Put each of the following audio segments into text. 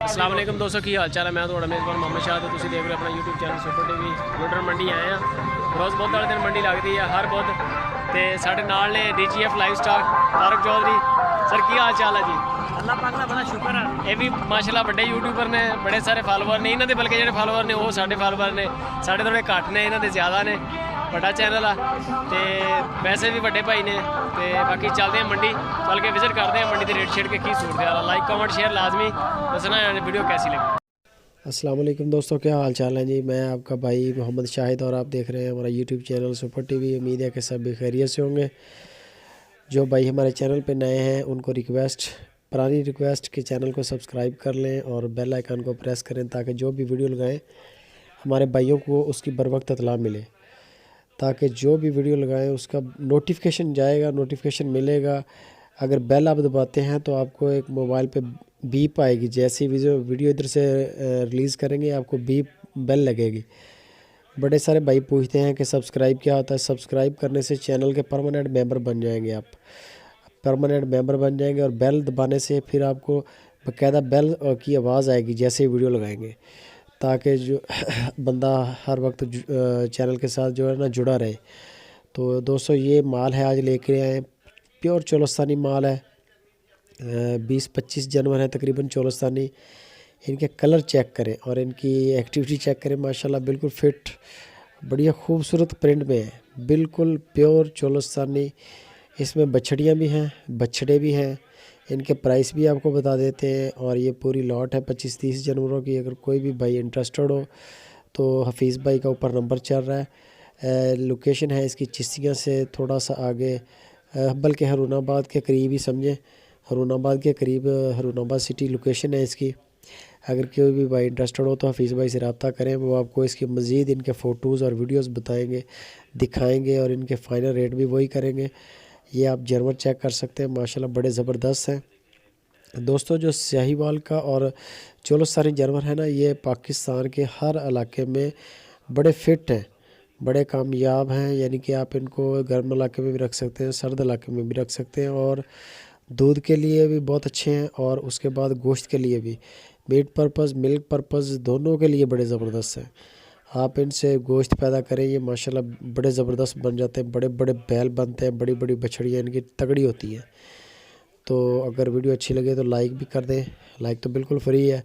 अस्सलाम वालेकुम दोस्तों, की हाल चाल है। मैं थोड़ा मेज़बान मोहम्मद शाह तो तुम देख रहे हो अपना YouTube channel super TV. Motor मंडी आए हैं, रोज़ बहुत वाले दिन मंडी लगती है हर बुध। तो साढ़े नाल ने DGF livestock Tariq Chaudhry sir, की हाल चाल है जी? अल्लाह पाक दा बड़ा शुक्र है। ये भी माशाल्लाह बड़े यूट्यूबर ने, बड़े सारे फॉलोवर ने इन्होंने, बल्कि जो फॉलोवर ने वो साढ़े फॉलोवर ने, साढ़े थोड़े घट ने, इन्होंने ज़्यादा ने। बड़ा चैनल है तो वैसे भी बड़े भाई ने। तो बाकी चलते हैं मंडी, चल के विजिट करते हैं मंडी की रेट शेट के की सूट है। लाइक कमेंट शेयर लाजमी दसना वीडियो कैसी लगी। अस्सलाम वालेकुम दोस्तों, क्या हाल चाल है जी? मैं आपका भाई मोहम्मद शाहिद और आप देख रहे हैं हमारा यूट्यूब चैनल सुपर टीवी। उम्मीद है कि सब भी खैरियत से होंगे। जो भाई हमारे चैनल पे नए हैं उनको रिक्वेस्ट, पुरानी रिक्वेस्ट कि चैनल को सब्सक्राइब कर लें और बेल आइकन को प्रेस करें ताकि जो भी वीडियो लगाएं हमारे भाइयों को उसकी बर वक्त इत्तला मिले, ताकि जो भी वीडियो लगाएं उसका नोटिफिकेशन जाएगा, नोटिफिकेशन मिलेगा। अगर बेल आप दबाते हैं तो आपको एक मोबाइल पे बीप आएगी। जैसे ही वीडियो इधर से रिलीज़ करेंगे आपको बीप बेल लगेगी। बड़े सारे भाई पूछते हैं कि सब्सक्राइब क्या होता है। सब्सक्राइब करने से चैनल के परमानेंट मेंबर बन जाएंगे। आप परमानेंट मेंबर बन जाएंगे और बेल दबाने से फिर आपको बाकायदा बेल की आवाज़ आएगी जैसे ही वीडियो लगाएंगे, ताकि जो बंदा हर वक्त चैनल के साथ जो है ना जुड़ा रहे। तो दोस्तों ये माल है, आज लेके आए, प्योर चोलस्तानी माल है। 20-25 जानवर है तकरीबन चोलस्तानी। इनके कलर चेक करें और इनकी एक्टिविटी चेक करें। माशाल्लाह बिल्कुल फिट, बढ़िया खूबसूरत प्रिंट में है, बिल्कुल प्योर चोलस्तानी। इसमें बछड़ियाँ भी हैं, बछड़े भी हैं। इनके प्राइस भी आपको बता देते हैं। और ये पूरी लॉट है 25-30 जानवरों की। अगर कोई भी भाई इंटरेस्टेड हो तो हफीज़ भाई का ऊपर नंबर चल रहा है। लोकेशन है इसकी चिश्तियाँ से थोड़ा सा आगे, बल्कि हरूनाबाद के करीब ही समझें। हरूनाबाद के करीब हरूनाबाद सिटी लोकेशन है इसकी। अगर कोई भी भाई इंटरेस्टेड हो तो हफीज़ भाई से रब्ता करें, वो आपको इसकी मज़ीद इनके फ़ोटोज़ और वीडियोस बताएंगे, दिखाएंगे और इनके फ़ाइनल रेट भी वही करेंगे। ये आप जानवर चेक कर सकते हैं, माशाल्लाह बड़े ज़बरदस्त हैं। दोस्तों जो शाहीवाल का और चोलस्तानी जानवर है ना, ये पाकिस्तान के हर इलाके में बड़े फिट हैं, बड़े कामयाब हैं। यानी कि आप इनको गर्म इलाके में भी रख सकते हैं, सर्द इलाके में भी रख सकते हैं। और दूध के लिए भी बहुत अच्छे हैं और उसके बाद गोश्त के लिए भी, मीट पर्पज़ मिल्क पर्पज़ दोनों के लिए बड़े ज़बरदस्त हैं। आप इनसे गोश्त पैदा करें, ये माशाल्लाह बड़े ज़बरदस्त बन जाते हैं, बड़े बड़े बैल बनते हैं, बड़ी बड़ी बछड़ियाँ इनकी तगड़ी होती हैं। तो अगर वीडियो अच्छी लगे तो लाइक भी कर दें, लाइक तो बिल्कुल फ्री है।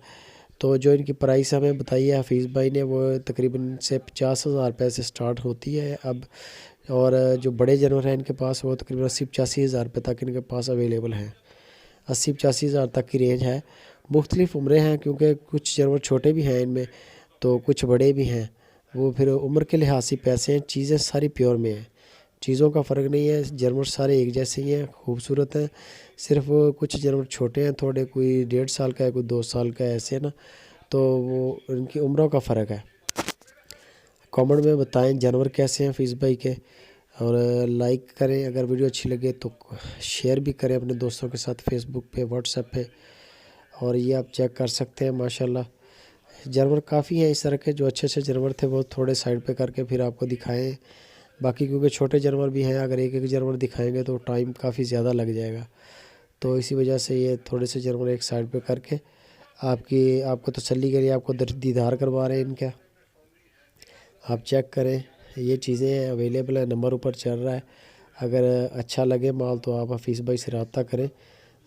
तो जो इनकी प्राइस हमें बताई है हफीज़ भाई ने, वो तकरीबन से 50,000 रुपये से स्टार्ट होती है अब। और जो बड़े जानवर हैं इनके पास वो तकरीबन 80-85 हज़ार रुपये तक इनके पास अवेलेबल हैं। 80-85 हज़ार तक की रेंज है। मुख्तलिफ़ उम्रें हैं क्योंकि कुछ जानवर छोटे भी हैं इनमें, तो कुछ बड़े भी हैं। वो फिर उम्र के लिहाज से पैसे हैं। चीज़ें सारी प्योर में हैं, चीज़ों का फ़र्क नहीं है। जानवर सारे एक जैसे ही हैं, खूबसूरत हैं। सिर्फ कुछ जानवर छोटे हैं थोड़े, कोई 1.5 साल का है, कोई 2 साल का है, ऐसे ना। तो वो उनकी उम्रों का फ़र्क है। कमेंट में बताएं जानवर कैसे हैं हफीज़ भाई के, और लाइक करें। अगर वीडियो अच्छी लगे तो शेयर भी करें अपने दोस्तों के साथ, फेसबुक पे, व्हाट्सएप पे। और ये आप चेक कर सकते हैं, माशाल्लाह जानवर काफ़ी हैं इस तरह के। जो अच्छे अच्छे जानवर थे वो थोड़े साइड पे करके फिर आपको दिखाएं। बाकी क्योंकि छोटे जानवर भी हैं, अगर एक एक जानवर दिखाएंगे तो टाइम काफ़ी ज़्यादा लग जाएगा। तो इसी वजह से ये थोड़े से जानवर एक साइड पे करके आपको तसल्ली के लिए आपको दीदार करवा रहे हैं इनका। आप चेक करें, ये चीज़ें अवेलेबल है, नंबर ऊपर चल रहा है। अगर अच्छा लगे माल तो आप हफीज़ भाई से रब्ता करें,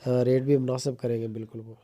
रेट भी मुनासिब करेंगे बिल्कुल वो।